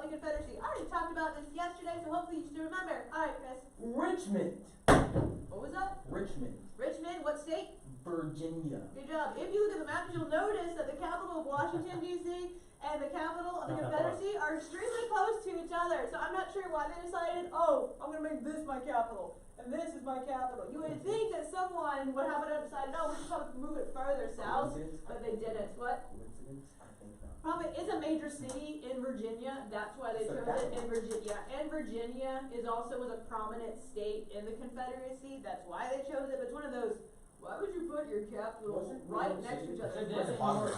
of the Confederacy. I already talked about this yesterday, so hopefully you still remember. Alright, Chris. Richmond. What was that? Richmond. Richmond, what state? Virginia. Good job. If you look at the map, you'll notice that the capital of Washington, D.C. and the capital of the Confederacy are extremely close to each other. So I'm not sure why they decided, oh, I'm going to make this my capital, and this is my capital. You would think that someone would have decided, oh, we should probably move it further south, but they didn't. What? Coincidence? I think not. Probably, it's a major city in Virginia. That's why they chose it in Virginia. And Virginia was a prominent state in the Confederacy. That's why they chose it. But it's one of those, why would you put your capital right next to each other? Hang on,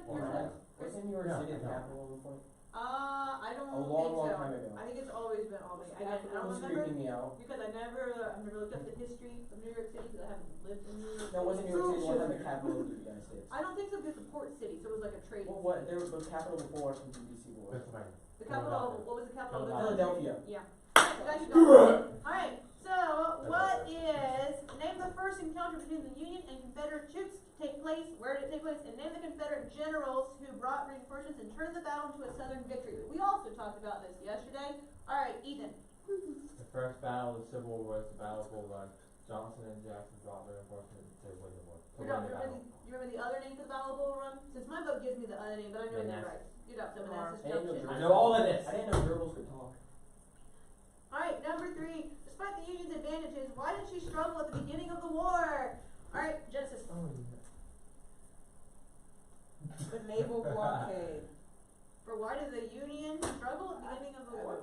here's that. Wasn't New York City the capital at one point? I don't think so. long time ago. I think it's always been Albany. I don't That was remember freaking me out. because I've never looked up the history of New York City because I haven't lived in New York City. No, wasn't New York City one of the capital of the United States? I don't think so because it's a port city, so it was like a trade. Well, what? There was the capital before Washington D.C. was. Pennsylvania. The capital of, what was the capital of the Philadelphia. Yeah. Alright, so what is, name the first encounter between the Union and Confederate troops to take place, where did it take place, and name the Confederate generals who brought reinforcements and turned the battle into a Southern victory. We also talked about this yesterday. Alright, Ethan. The first battle of the Civil War was the Battle of Bull Run. Johnson and Jackson brought reinforcements to win the war. You remember the other name for the Battle of Bull Run? Since my book gives me the other name, but I know it's right. Good job, Manassas. I know all of this. I didn't know gerbils could talk. Alright, number 3. Despite the Union's advantages, why did she struggle at the beginning of the war? Alright, Genesis. The naval blockade. For why did the Union struggle at the beginning of the war?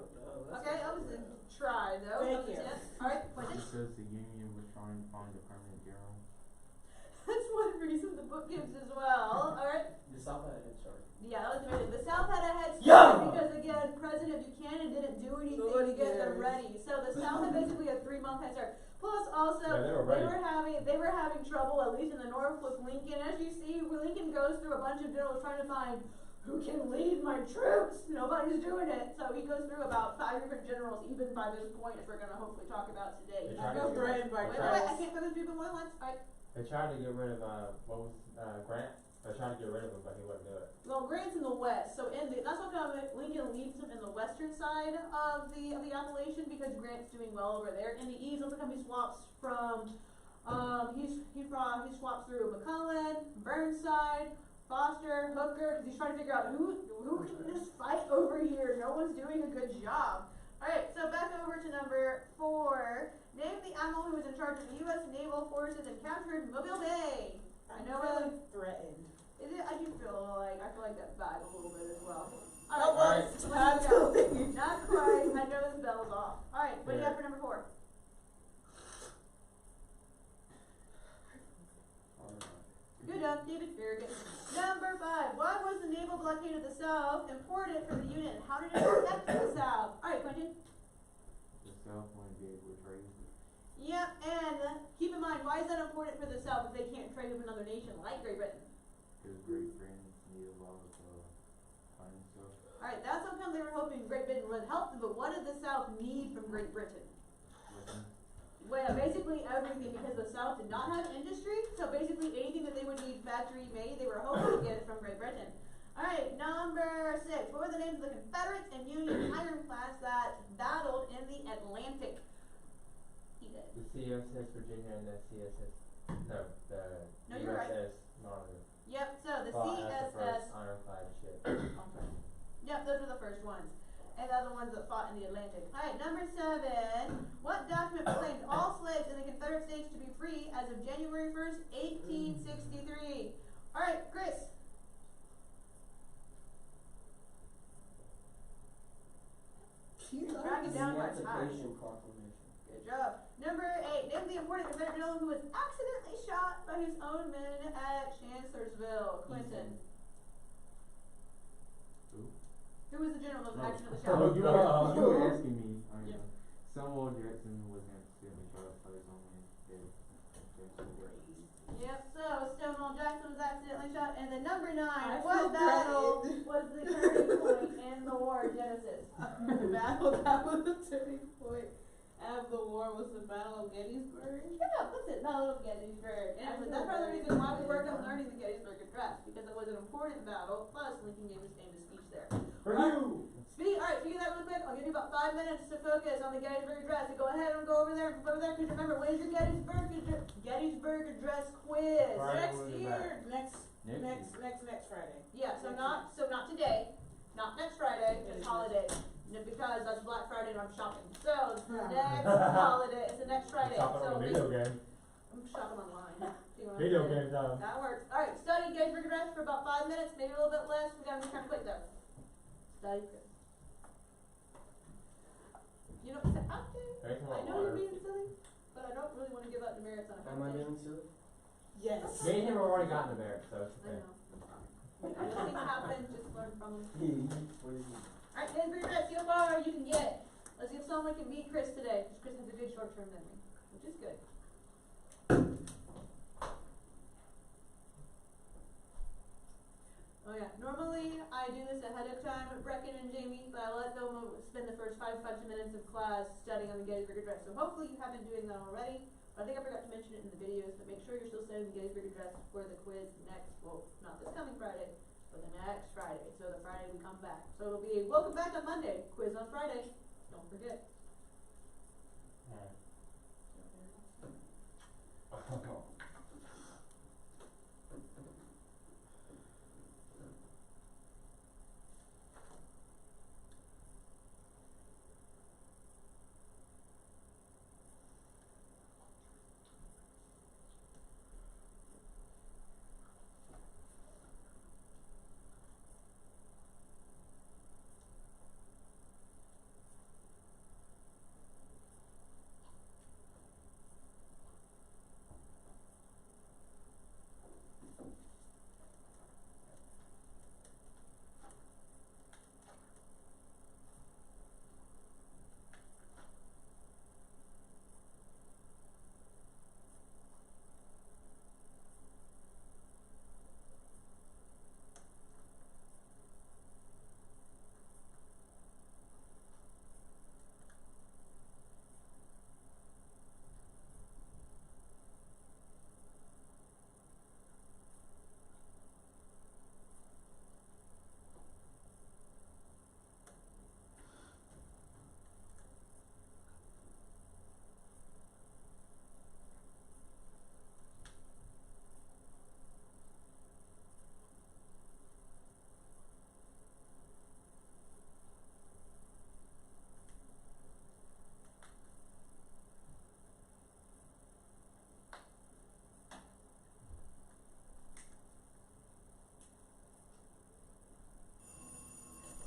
Okay, that was a try though. Thank you. Alright, Quentin. Because the Union was trying to find a permanent general. That's one reason the book gives as well. Alright. The South had a head start. Yeah, that was amazing. The South had a head start Yeah! because again, President Buchanan didn't do anything to get them ready. So the South had basically a 3-month head start. Plus also, Yeah, they were having trouble, at least in the North, with Lincoln. As you see, Lincoln goes through a bunch of generals trying to find who can lead my troops. Nobody's doing it. So he goes through about 5 different generals, even by this point, as we're going to hopefully talk about today. They I feel threatened by Wait, I can't go through the one once. Alright. They tried to get rid of Grant. They tried to get rid of him, but he wouldn't do it. Well, Grant's in the west, so that's what kind of Lincoln leaves him in the western side of the Appalachian because Grant's doing well over there. In the east, look how he swaps from he swaps through McClellan, Burnside, Foster, Hooker, because he's trying to figure out who can just fight over here. No one's doing a good job. All right, so back over to number 4. Name the admiral who was in charge of the U.S. naval forces and captured Mobile Bay. I know threatened. I do feel like that vibe a little bit as well. Alright, absolutely. Not quite. I know this bell's off. Alright, what do you have for number 4? Good job, David. Very good. Number 5. Why was the naval blockade of the South important for the Union? How did it affect the South? Alright, Quentin. The South wanted to be able to trade. Yep, and keep in mind, why is that important for the South if they can't trade with another nation like Great Britain? Because Great Britain needed a lot of time and stuff. Alright, that's how come they were hoping Great Britain would help them, but what did the South need from Great Britain? Well, basically everything, because the South did not have industry, so basically anything that they would need factory made, they were hoping to get it from Great Britain. Alright, number 6. What were the names of the Confederate and Union ironclads that battled in the Atlantic? The CSS Virginia and the CSS, the you're right. USS Monitor. Yep, so the Fought as the CSS. first ironclad ship. Yep, those were the first ones. And they're the ones that fought in the Atlantic. Alright, number 7. What document proclaimed all slaves in the Confederate States to be free as of January 1st, 1863? Alright, Chris. Dragging down my time. Emancipation Proclamation. Good job. Number 8. Name the important Confederate general who was accidentally shot by his own men at Chancellorsville. Quentin. Who was the general that was accidentally shot? You were asking me. Yeah. Samuel Jackson was accidentally shot by his own man. Yep, so Stonewall Jackson was accidentally shot. And then number 9. What battle was the turning point in the war, Genesis? The battle that was the turning point of the war was the Battle of Gettysburg. Yeah, that's it. Battle of Gettysburg. And that's part of the reason why we work on learning the Gettysburg Address, because it was an important battle, plus Lincoln gave his famous speech there. Review! Speaking minutes to focus on the Gettysburg Address. So go ahead and go over there, because remember, when's your Gettysburg Address quiz? Friday. Next we'll be year, back. next Friday. Yeah, so not today, not next Friday, it's holiday, because that's Black Friday and I'm shopping. So it's the next holiday, it's the next Friday. Shopping So on a video game. I'm shopping online. See what I'm Video saying? game time. That works. Alright, study Gettysburg Address for about 5 minutes, maybe a little bit less. We gotta be kind of quick though. Study Chris. You know, I Drink more know you're water. being silly, but I don't really want to give out demerits on a Am I competition. being silly? Yes. Me and him have already gotten the merit, so it's I okay. know. I just think happen, just learn from them. What is he? Alright, Gettysburg Address, see how far you can get. Let's see if someone can beat Chris today, because Chris has a good short-term memory, which is good. Oh yeah, normally I do this ahead of time with Brecken and Jamie, but I let them spend the first 5 minutes of class studying on the Gettysburg Address. So hopefully you have been doing that already, but I think I forgot to mention it in the videos, but make sure you're still studying the Gettysburg Address for the quiz next, well, not this coming Friday, but the next Friday, so the Friday we come back. So it'll be welcome back on Monday, quiz on Friday, don't forget. Yeah.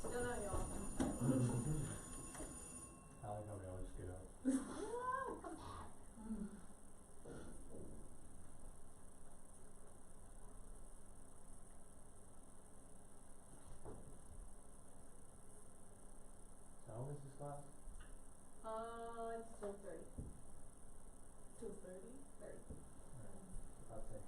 Still not y'all. I like how we always get up. How old is this class? It's still 30. 2:30. 30. I'd say.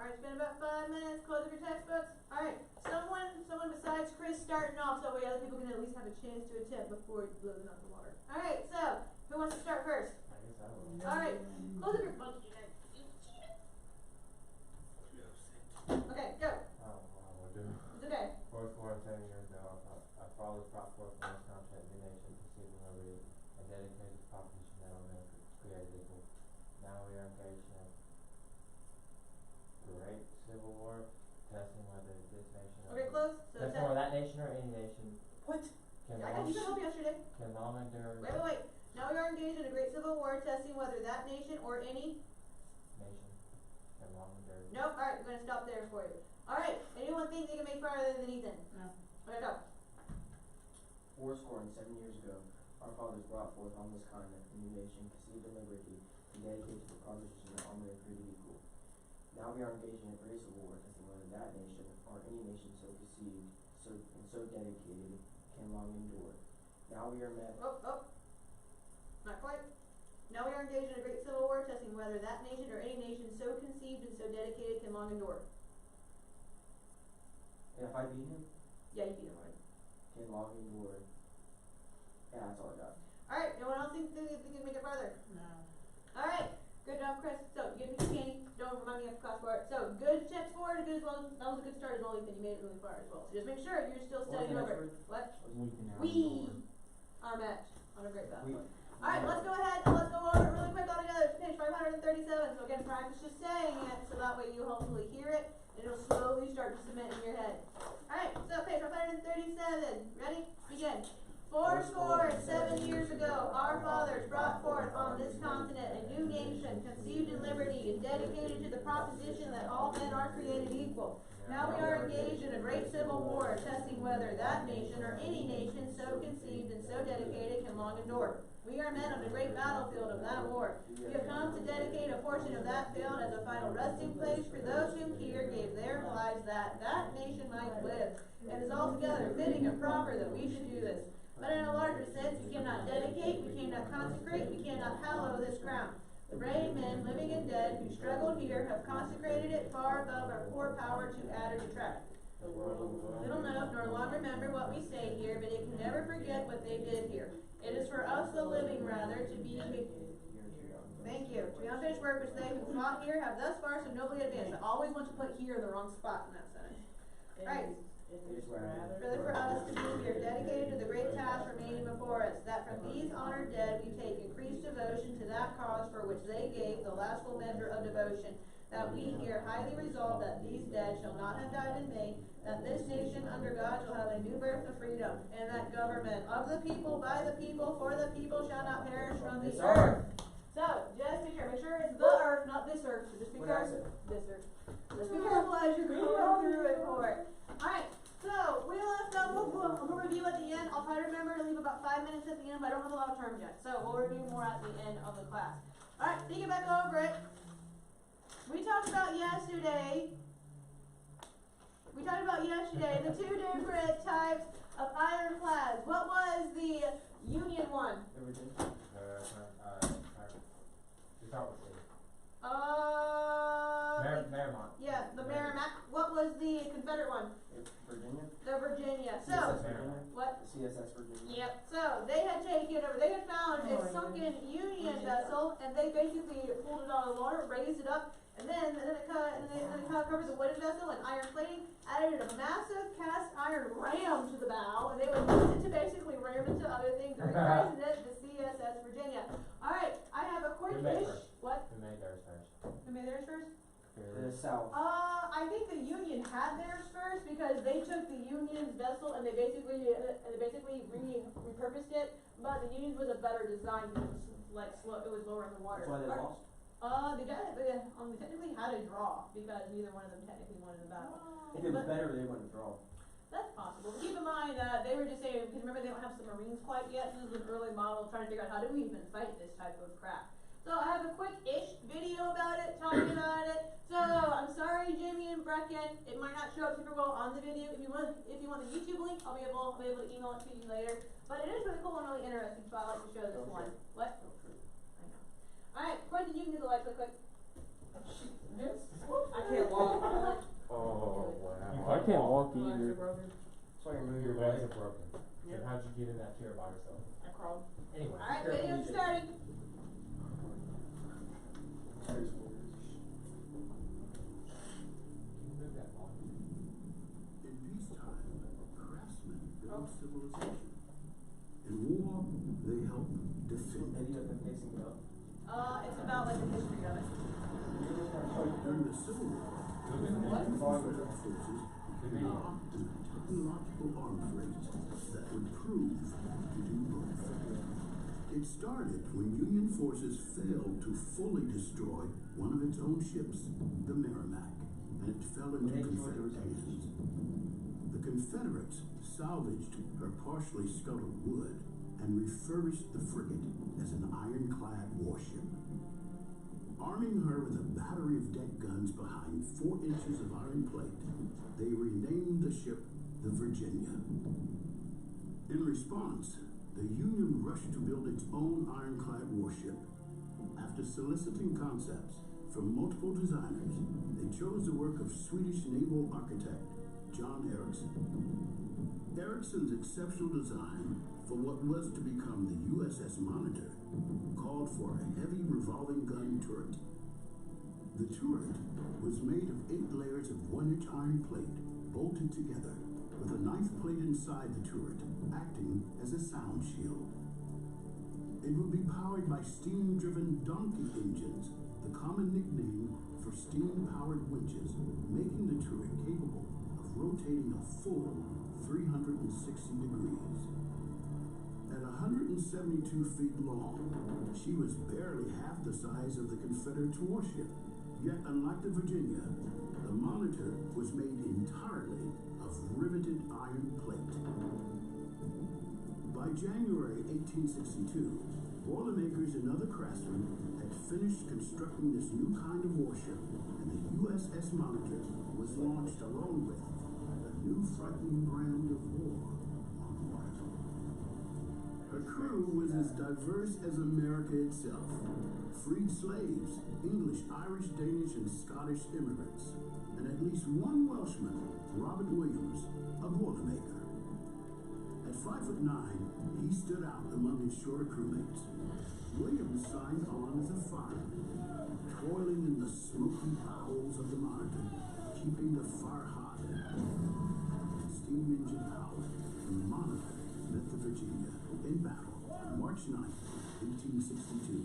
Alright, it's been about 5 minutes, close up your textbooks. Alright, someone besides Chris starting off, so that way other people can at least have a chance to attempt before he blows it out the water. Alright, so, who wants to start first? I guess I will. Alright, close up your books, you guys. You cheated. Okay, go. I don't know how we'll do. It's okay. 47 years ago, I followed brought forth the most content of the nation, conceiving liberty, and dedicated to proposition that all men created equal. Now we are engaged in a great civil war, testing whether this nation Okay, close. So testing whether that nation or any nation What? can I long, got you help yesterday. can long endure Wait. Now we are engaged in a great civil war, testing whether that nation or any. nation can long endure. Nope. Alright, we're gonna stop there for you. Alright, anyone think they can make farther than Ethan? No. Okay, go. 4 score and 7 years ago, our fathers brought forth on this continent a new nation, conceived in liberty, and dedicated to the proposition that all men are created equal. Now we are engaged in a great civil war, testing whether that nation, or any nation so conceived, and so dedicated, can long endure. Now we are met. Not quite. Now we are engaged in a great civil war, testing whether that nation or any nation so conceived and so dedicated can long endure. And if I beat him, Yeah, you beat him already. can long endure. Yeah, that's all I got. Alright, no one else think they can make it farther? No. Alright, good job, Chris. So, you give me some candy. Don't remind me of class for it. So, good steps forward, good as well. That was a good start as well, Ethan. You made it really far as well. So, just make sure you're still What was studying the over next it. What? We can now We endure. are met on a great We- battle. Alright, let's go ahead and let's go over it really quick all together. It's page 537. So, again, practice just saying it so that way you hopefully hear it and it'll slowly start to cement in your head. Alright, so page 537. Ready? Begin. 7 years ago, our fathers brought forth on this continent a new nation, conceived in liberty and dedicated to the proposition that all men are created equal. Now we are engaged in a great civil war, testing whether that nation or any nation so conceived and so dedicated can long endure. We are men on the great battlefield of that war. We have come to dedicate a portion of that field as a final resting place for those who here gave their lives that that nation might live. It is altogether fitting and proper that we should do this. But in a larger sense, we cannot dedicate, we cannot consecrate, we cannot hallow this crown. The brave men, living and dead, who struggled here, have consecrated it far above our poor power to add or detract. Little note, nor long remember what we say here, but it can never forget what they did here. It is for us, the living, rather, to be Thank you. To be unfinished work which they who fought here have thus far so nobly advanced. I always want to put here in the wrong spot in that sentence. Right. It It is is rather. Rather for us to be here dedicated to the great task remaining before us, that from these honored dead we take increased devotion to that cause for which they gave the last full measure of devotion, that we here highly resolve that these dead shall not have died in vain, that this nation under God shall have a new birth of freedom, and that government of the people, by the people, for the people shall not perish from the This earth. So, just be sure, make sure it's the earth, not this earth, so just be What did I careful. say? This earth. Just be careful as you're going through it for it. Alright, so we left out, we'll review at the end. I'll try to remember to leave about 5 minutes at the end, but I don't have a lot of terms yet, so we'll review more at the end of the class. Alright, thinking back over it, we talked about yesterday the two different types of ironclads. What was the Union one? Everything. We start with Merrimont. Yeah, the Merrimack. What was the Confederate one? It's Virginia. The Virginia. So, CSS Virginia. what? The CSS Virginia. Yep. So they had taken over. They had found a sunken Union vessel, and they basically pulled it out of the water, raised it up, and then it covered the wooden vessel in iron plating, added a massive cast iron ram to the bow, and they would use it to basically ram into other things. During the CSS Virginia. All right, I have a quick Who made ish. first? What? Who made theirs first? Who made theirs first? The South. I think the Union had theirs first because they took the Union's vessel and they basically repurposed it. But the Union's was a better design. It was lower in the water. That's why they lost. They technically had a draw because neither one of them technically won in the battle. If it was better, they wouldn't draw. That's possible. Keep in mind, they were just saying, because remember they don't have submarines quite yet. This is an early model trying to figure out how do we even fight this type of crap. So I have a quick-ish video about it, talking about it. So I'm sorry, Jimmy and Brecken, it might not show up super well on the video. If you want the YouTube link, I'll be able to email it to you later. But it is really cool and really interesting, so I like to show this one. What? I know. All right, Quentin, you can do the light quick. I can't walk. Oh, wow. I can't walk either. So you move Your your legs legs. are broken. Then how'd you get in that chair by yourself? I crawled. Anyway. All right, video starting. Can you move that ball? In peacetime, craftsmen build civilization. In war, they help defend. Video of them fixing it up. It's about like the history of it. During the Civil War, Confederate forces developed a technological arms race that would prove to do both. It started when Union forces failed to fully destroy one of its own ships, the Merrimack, and it fell into Confederate hands. The Confederates salvaged her partially scuttled wood and refurbished the frigate as an ironclad warship. Arming her with a battery of deck guns behind 4 inches of iron plate, they renamed the ship the Virginia. In response, the Union rushed to build its own ironclad warship. After soliciting concepts from multiple designers, they chose the work of Swedish naval architect John Ericsson. Ericsson's exceptional design for what was to become the USS Monitor called for a heavy revolving gun turret. The turret was made of 8 layers of 1-inch iron plate bolted together, with a 9th plate inside the turret acting as a sound shield. It would be powered by steam-driven donkey engines, the common nickname for steam-powered winches, making the turret capable of rotating a full 360 degrees. At 172 feet long, she was barely half the size of the Confederate warship. Yet, unlike the Virginia, the Monitor was made entirely of riveted iron plate. By January 1862, Boilermakers and other craftsmen had finished constructing this new kind of warship, and the USS Monitor was launched along with a new frightening brand of war on water. Her crew was as diverse as America itself. Freed slaves, English, Irish, Danish, and Scottish immigrants, and at least one Welshman, Robert Williams, a Boilermaker. At 5'9", he stood out among his shorter crewmates. Williams signed on as a fireman, toiling in the smoky bowels of the Monitor, keeping the fire hot. Steam engine power, and the Monitor met the Virginia in battle on March 9, 1862.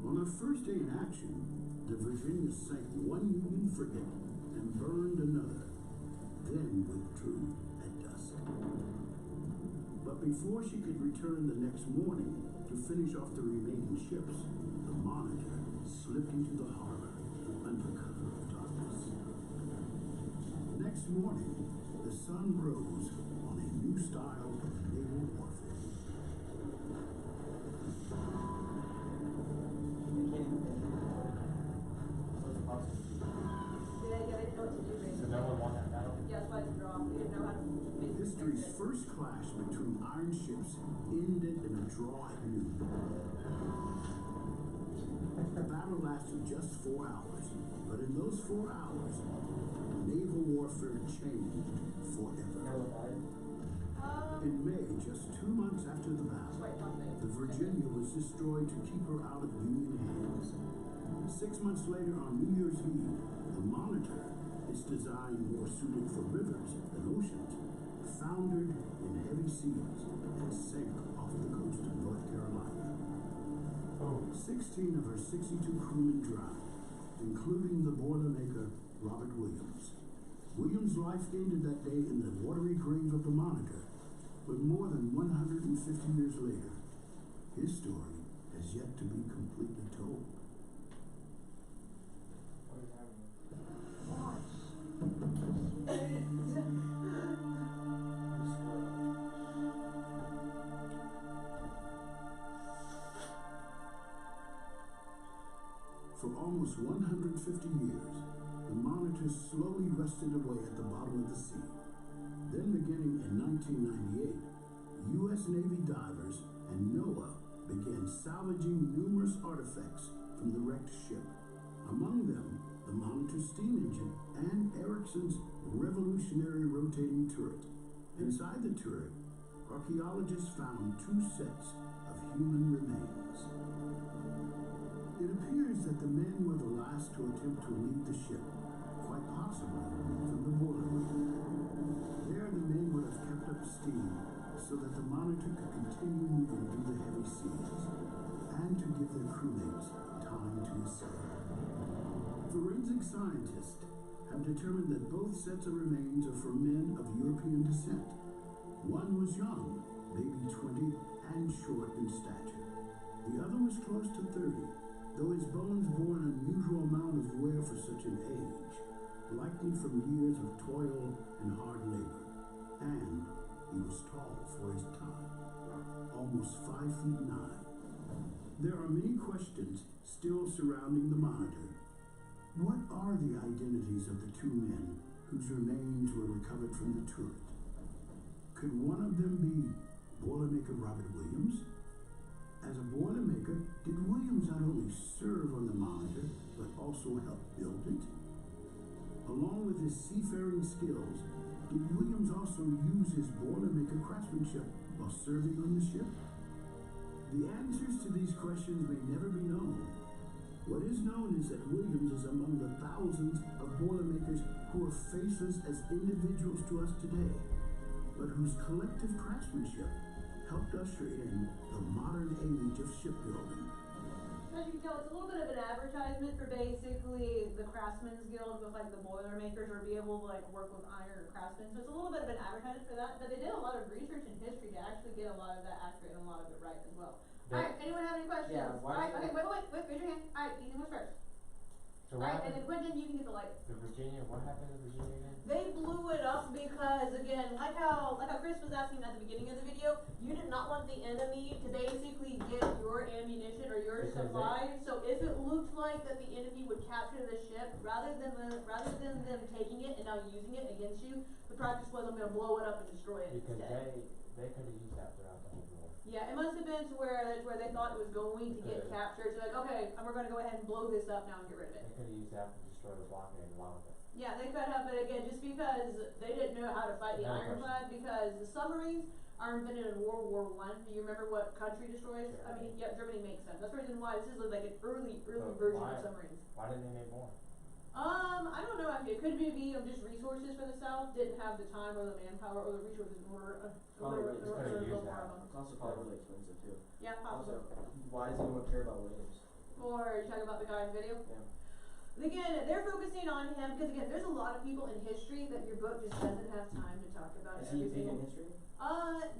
On her first day in action, the Virginia sank one Union frigate and burned another, then withdrew at dusk. But before she could return the next morning to finish off the remaining ships, the Monitor slipped into the harbor under cover of darkness. Next morning, the sun rose on a new style of naval warfare. So no one won that battle? Yeah, that's why it's a draw. We didn't know how to make this History's exit. first clash between iron ships ended in a draw at noon. The battle lasted just 4 hours, but in those 4 hours, naval warfare changed forever. In May, just 2 months after the battle, Quite something. the Virginia was destroyed to keep her out of Union hands. 6 months later, on New Year's Eve, the Monitor, its design more suited for rivers than oceans, foundered in heavy seas and sank off the coast of North Carolina. 16 of her 62 crewmen drowned, including the Boilermaker Robert Williams. Williams' life ended that day in the watery grave of the Monitor, but more than 150 years later, his story has yet to be completely told. What is happening? For almost 150 years, the Monitor slowly rusted away at the bottom of the sea. Then beginning in 1998, U.S. Navy divers and NOAA began salvaging numerous artifacts from the wrecked ship. Among them, the Monitor steam engine and Ericsson's revolutionary rotating turret. Inside the turret, archaeologists found 2 sets of human remains. It appears that the men were the last to attempt to leave the ship, quite possibly from the boiler room. There, the men would have kept up steam so that the Monitor could continue moving through the heavy seas and to give their crewmates time to escape. Forensic scientists have determined that both sets of remains are from men of European descent. One was young, maybe 20, and short in stature. The other was close to 30, though his bones bore an unusual amount of wear for such an age. Like protected from years of toil and hard labor, and he was tall for his time, almost 5'9". There are many questions still surrounding the monitor. What are the identities of the two men whose remains were recovered from the turret? Could one of them be Boilermaker Robert Williams? As a Boilermaker, did Williams not only serve on the monitor, but also help build it? Along with his seafaring skills, did Williams also use his Boilermaker craftsmanship while serving on the ship? The answers to these questions may never be known. What is known is that Williams is among the thousands of Boilermakers who are faceless as individuals to us today, but whose collective craftsmanship helped usher in the modern age of shipbuilding. As you can tell, it's a little bit of an advertisement for basically the Craftsmen's Guild with like the Boilermakers or be able to like work with iron or craftsmen. So it's a little bit of an advertisement for that, but they did a lot of research and history to actually get a lot of that accurate and a lot of it right as well. Alright, anyone have any questions? Yeah, why Alright, is okay, it- wait, raise your hand. Alright, Ethan was first. So what Alright, and then happened Quentin, you can get the light. to Virginia? What happened to Virginia again? They blew it up because, again, like how Chris was asking at the beginning of the video, you did not want the enemy to basically get your ammunition or your Because supplies. So if it looked like that the enemy would capture the ship, rather than them taking it and now using it against you, the practice was I'm going to blow it up and destroy it Because instead. they could have used that throughout the whole war. Yeah, it must have been to where they thought it was going to get Okay. captured. So like, okay, we're going to go ahead and blow this up now and get rid of it. They could have used that to destroy the blockade along with it. Yeah, they could have, but again, just because they didn't know how to fight the Another ironclad, because the submarines are invented in World War I. Do you remember what country destroys? I mean, yeah, Germany makes them. That's the reason why this is like an early But version why- of submarines. Why didn't they make more? I don't know actually. It could be just resources for the South didn't have the time or the manpower or the resources in order Probably to just couldn't use build more that. of them. It's also probably really expensive too. Yeah, Also, possibly. why does anyone care about Williams? Or you talking about the guy in the video? Yeah. Again, they're focusing on him because again, there's a lot of people in history that your book just doesn't have time to talk about. Is he every big single in history?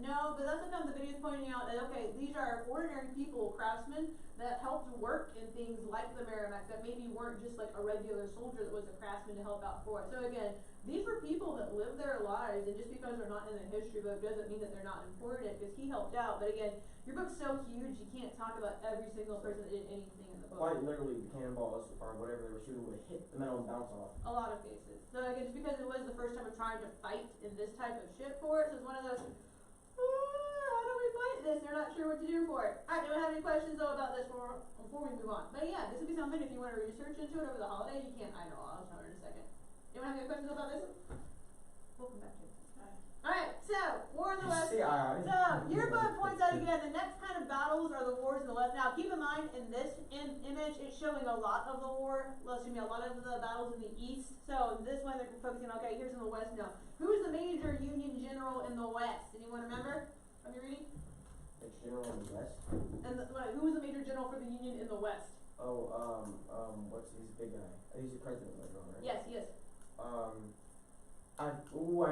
No, but that's what the video is pointing out that, okay, these are ordinary people, craftsmen, that helped work in things like the Merrimack, that maybe weren't just like a regular soldier that was a craftsman to help out for it. So again, these were people that lived their lives, and just because they're not in the history book doesn't mean that they're not important, because he helped out. But again, your book's so huge, you can't talk about every single person that did anything in the book. Quite literally, the cannonballs or whatever they were shooting would hit the metal and bounce off. A lot of cases. So again, just because it was the first time of trying to fight in this type of ship for it, so it's one of those, how do we fight this? They're not sure what to do for it. Alright, do we have any questions though about this before we move on? But yeah, this would be something if you want to research into it over the holiday, you can. I know, I'll tell her in a second. Anyone have any questions about this? Welcome back, Jason. Alright, so, War in the West. See, So, your book points out again, the next kind of battles are the wars in the West. Now, keep in mind, in this image, it's showing a lot of the war, excuse me, a lot of the battles in the East. So, this one, they're focusing on, okay, here's in the West now. Who is the major Union general in the West? Anyone remember from your reading? It's general in the West. And who was the major general for the Union in the West? Oh, what's his big guy? He's the president later on, right? Yes, he is. I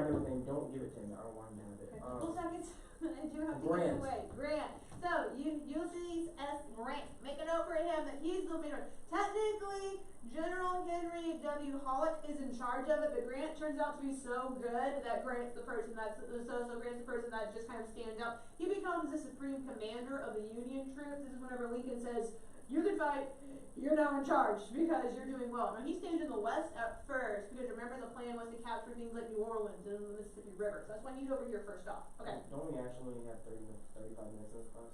know his name. Don't give it to me. I don't want him to have it. Couple seconds. I do have to Grant. get it away. Grant. So, Ulysses S. Grant. Make a note for him that he's the leader. Technically, General Henry W. Halleck is in charge of it, but Grant turns out to be so good that Grant's the person that's Grant's the person that just kind of stands out. He becomes the supreme commander of the Union troops. This is whenever Lincoln says, "You can fight. You're now in charge because you're doing well." Now he stayed in the West at first because remember the plan was to capture things like New Orleans and the Mississippi River. So that's why he's over here first off. Okay. Don't we actually only have 35 minutes in this class?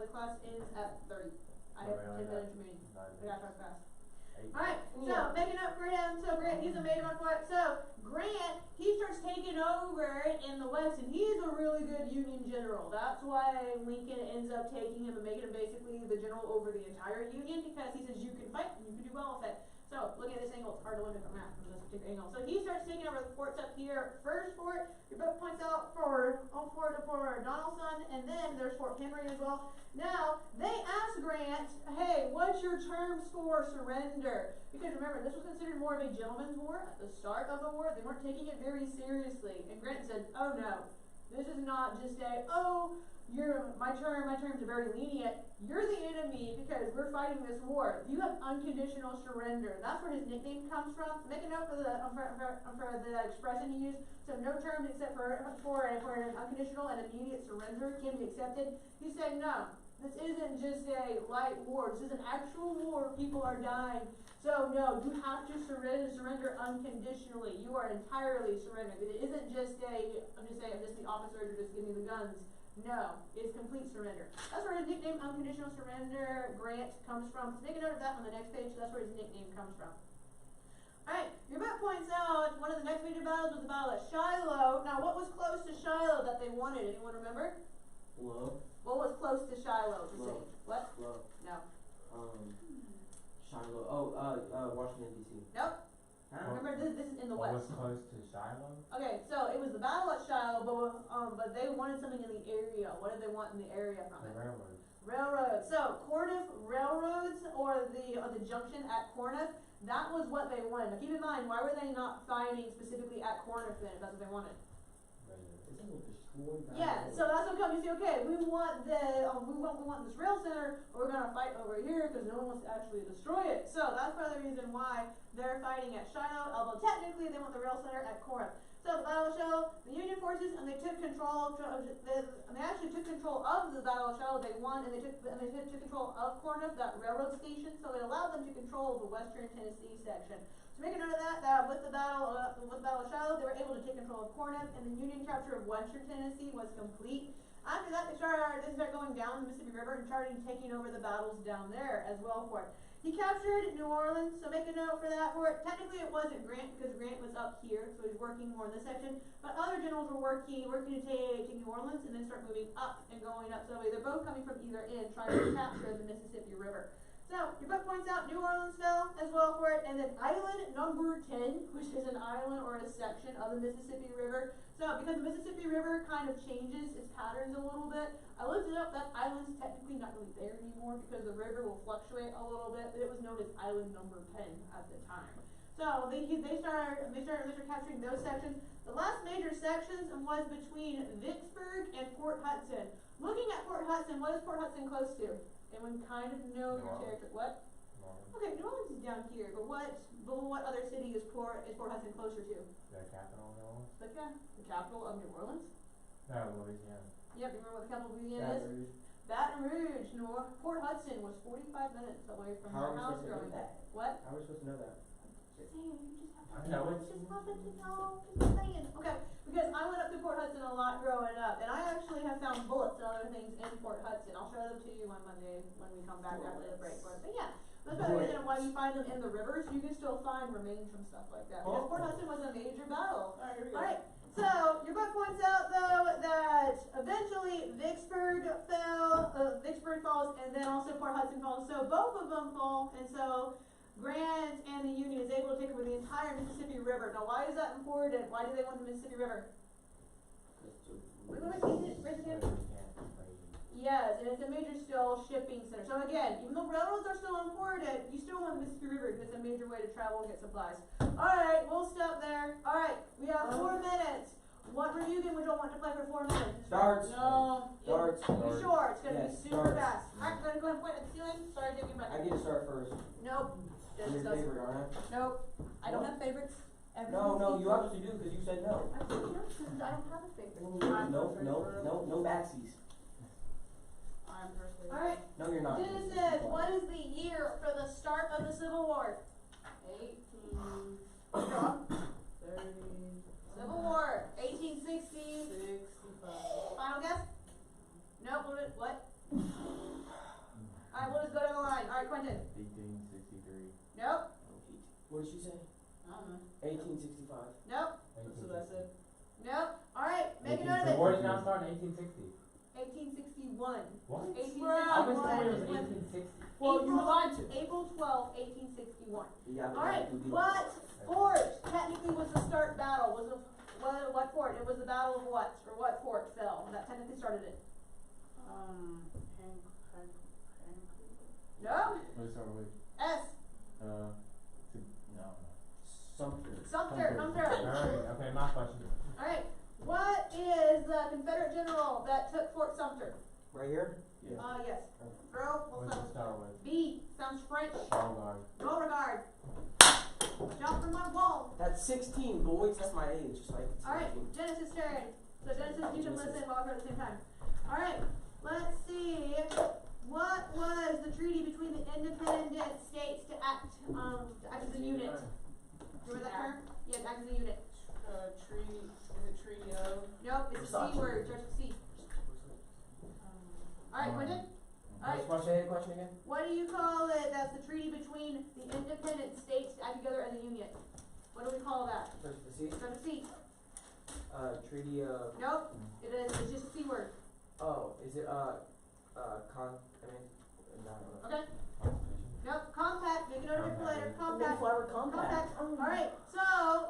The class ends at 30. I have 10 minutes remaining. I got to fast. Alright, so making up for him, so Grant, he's a major on foot. So Grant, he starts taking over in the West, and he's a really good Union general. That's why Lincoln ends up taking him and making him basically the general over the entire Union, because he says you can fight and you can do well with it. So looking at this angle, it's hard to limit the map from this particular angle. So he starts taking over the forts up here. First fort, your book points out for Donelson, and then there's Fort Henry as well. Now, they ask Grant, hey, what's your terms for surrender? Because remember, this was considered more of a gentleman's war at the start of the war. They weren't taking it very seriously. And Grant said, oh no, This is not just a, oh, my terms are very lenient. You're the enemy because we're fighting this war. You have unconditional surrender. That's where his nickname comes from. Make a note for the expression he used. So no terms except for an unconditional and immediate surrender can be accepted. He said no. This isn't just a light war. This is an actual war. People are dying. So no, you have to surrender unconditionally. You are entirely surrendering. It isn't just I'm just the officers who just give me the guns. No, it's complete surrender. That's where his nickname, unconditional surrender, Grant, comes from. So make a note of that on the next page. That's where his nickname comes from. Alright, your book points out one of the next major battles was the Battle of Shiloh. Now, what was close to Shiloh that they wanted? Anyone remember? Love. What was close to Shiloh, the city? What? Love. No. Shiloh. Oh, Washington D.C. Nope. Huh? Remember, this is in the What west. was close to Shiloh? Okay, so it was the Battle at Shiloh, but they wanted something in the area. What did they want in the area from The it? railroad. Railroads. So Corniff Railroads, or the junction at Corniff, that was what they wanted. Now keep in mind, why were they not fighting specifically at Corniff then, if that's what they wanted? Isn't it destroyed? Yeah, so that's what comes. You see, okay, we want this rail center, but we're gonna fight over here because no one wants to actually destroy it. So that's part of the reason why they're fighting at Shiloh, although technically they want the rail center at Corinth. So the Battle of Shiloh, the Union forces, and they took control. They actually took control of the Battle of Shiloh. They won, and they took control of Corinth, that railroad station. So it allowed them to control the Western Tennessee section. So make a note of that. With the Battle of Shiloh, they were able to take control of Corinth, and the Union capture of Western Tennessee was complete. After that, they start going down the Mississippi River and started taking over the battles down there as well for it. He captured New Orleans, so make a note for that. Technically, it wasn't Grant because Grant was up here, so he's working more in this section. But other generals were working to take New Orleans and then start moving up and going up. So they're both coming from either end, trying to capture the Mississippi River. So your book points out New Orleans fell as well for it, and then island number 10, which is an island or a section of the Mississippi River. So because the Mississippi River kind of changes its patterns a little bit, I looked it up. That island's technically not really there anymore because the river will fluctuate a little bit, but it was known as island number 10 at the time. So they started capturing those sections. The last major sections was between Vicksburg and Port Hudson. Looking at Port Hudson, what is Port Hudson close to? Anyone kind of know your territory? What? Okay, New Orleans is down here, but what other city is Port Hudson closer to? The capital of New Orleans? The capital of New Orleans? No, Louisiana. Yep, you remember what the capital of Louisiana is? Baton Rouge. Port Hudson was 45 minutes away from How our are we house supposed to know growing that? up. What? How are we supposed to know that? Just saying, you just have I to know know. it. Just happen to know. Just saying. Okay, because I went up to Port Hudson a lot growing up, and I actually have found bullets and other things in Port Hudson. I'll show them to you on Monday when we come back after the break. But yeah, that's the reason why you find them in the rivers. You can still find remains from stuff like that. Because Port Hudson was a major battle. Alright, here we go. Alright, so your book points out though that eventually Vicksburg falls, and then also Port Hudson falls. So both of them fall, and so Grant and the Union is able to take over the entire Mississippi River. Now, why is that important? Why do they want the Mississippi River? Yes, and it's a major shipping center. So again, even though railroads are still important, you still want the Mississippi River because it's a major way to travel and get supplies. Alright, we'll stop there. Alright, we have 4 minutes. What review game would you want to play for 4 minutes? Darts. No. Darts. Be sure, it's gonna Yes, be super darts. fast. Alright, gonna go ahead and point at the ceiling. Sorry, take me back. I get to start first. Nope. I'm your favorite, aren't I? Nope. I don't have favorites. No, you obviously do because you said no. I said no because I don't have a favorite. No backsies. I'm personally. Alright. No, you're not. Genesis, what is the year for the start of the Civil War? 30. Civil War, 1860. 65. Final guess? Nope, what? Alright, we'll just go down the line. Alright, Quentin. 1863. Nope. What did she say? I don't know. 1865. Nope. That's what I said. Nope. Alright, make a note The of war it. did not start in 1860. 1861. What? 1861. I was told it was is when- 1860. Well, you lied to me. April 12, 1861. Yeah, Alright, what fort technically was the start battle? What fort? It was the battle of what? Or what fort fell? That technically started it. No? Let's start with, S. no. Sumter. Sumter, come through. Alright, okay, my question. Alright, What is the Confederate general that took Fort Sumter? Right here? Yes. Throw, we'll What's it start. start with? B, sounds French. Beauregard. Beauregard. Jump from my wall. That's 16, boys. That's my age. Just like it's Alright, 16. Genesis turn. So Genesis, you can listen while we're at the same time. Alright, let's see. What was the treaty between the independent states to act as a unit? Remember that term? Yeah, to act as a unit. Treaty, is it treaty of? Nope, it's a C word, starts with C. Alright, Quentin? Alright, Say the question again? what do you call it? That's the treaty between the independent states to act together as a union. What do we call that? Starts with C? Starts with C. Treaty of. Nope, it's just a C word. Oh, is it no. Okay? Nope, compact, make a note of it for later. Compact. Compact. Alright, so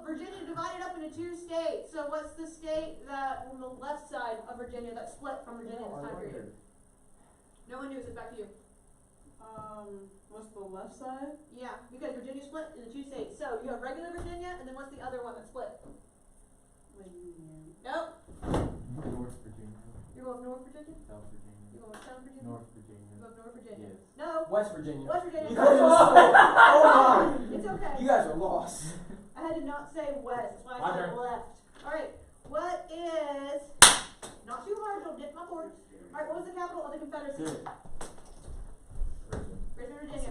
Virginia divided up into 2 states. So what's the state that on the left side of Virginia that split from Virginia in this time period? No one knew, so it's back to you. What's the left side? Yeah, because Virginia split into 2 states. So you have regular Virginia, and then what's the other one that split? The Union. Nope. North Virginia. You're going North Virginia? South Virginia. You're going South Virginia? North Virginia. You're going North Virginia? Yes. No. West Virginia. West Virginia. You guys are so. Hold on. It's okay. You guys are lost. I had to not say west, that's why I My said turn. left. Alright, what is, not too hard, don't dip my board. Alright, what was the capital of the Confederacy? Good. Richmond, Virginia.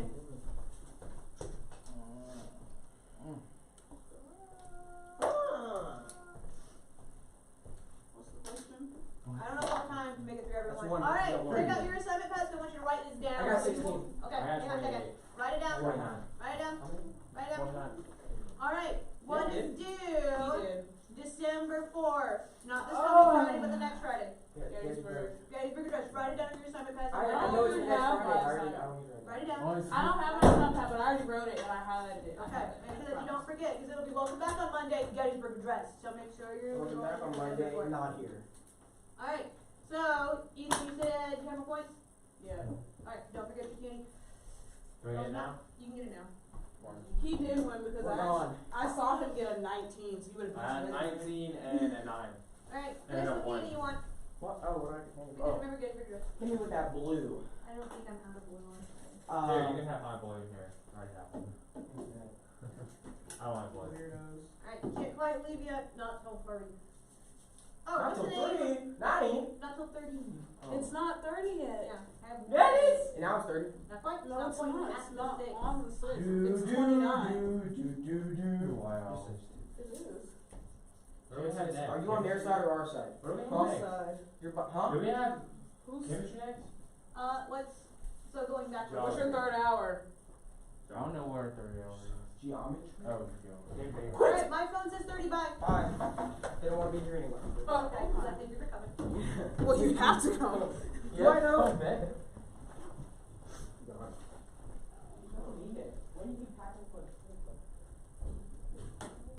What's the question? I don't know what time to make it through everyone. one. Alright, Yeah, one. take out your assignment pads, I want you to write this down. I got 16. Okay, I had hang on a second. 28. Write it down. 29. Write it down. Write it down. 29. Alright, what Yeah, is He due did. December 4th? Not this coming Friday, but the next Friday. Gettysburg. Gettysburg Address. Write it down on your assignment pads. I know it's the next have Friday. my I don't assignment. need Write it down. I don't have my notepad, but I already wrote it and I highlighted it. Okay, make sure that you don't forget, because it'll be welcome back on Monday to Gettysburg Address. So make sure you're. Welcome back on Monday. Not here. Alright, so, Ethan, you said you have more points? Yeah. Alright, don't forget your candy. Do I get it now? You can get it now. He did win because We're on. I saw him get a 19, so he would have I had 19 and a 9. Alright, And which a one one. candy you want? What? Oh, what I can Because remember Gettysburg Address. Hit me with that blue. I don't think I'm out of blue one. Here, you can have my blue here. I already have one. I don't like blue. weirdos. Alright, can't quite leave yet, not till 30. Oh, Not what's till the name? 30. 9. Not till 30. It's not 30 yet. Yeah, I have. Yeah, it is. And now it's 30. Not quite, No, it's quite not. at It's the not six. on the list. Do, It's do, 29. do. Wow. It is. Where we headed next? Are you on their side or our side? Where we Huh? headed next? Side. You're huh? Do we have Who's, chemistry next? So going back to. what's your third hour? I don't know where 30 hours is. Geometry. Oh, okay. Alright, my phone says 30 bye. Bye. They don't want to be here anyway. Okay, because I think you're coming. Well, you have to go.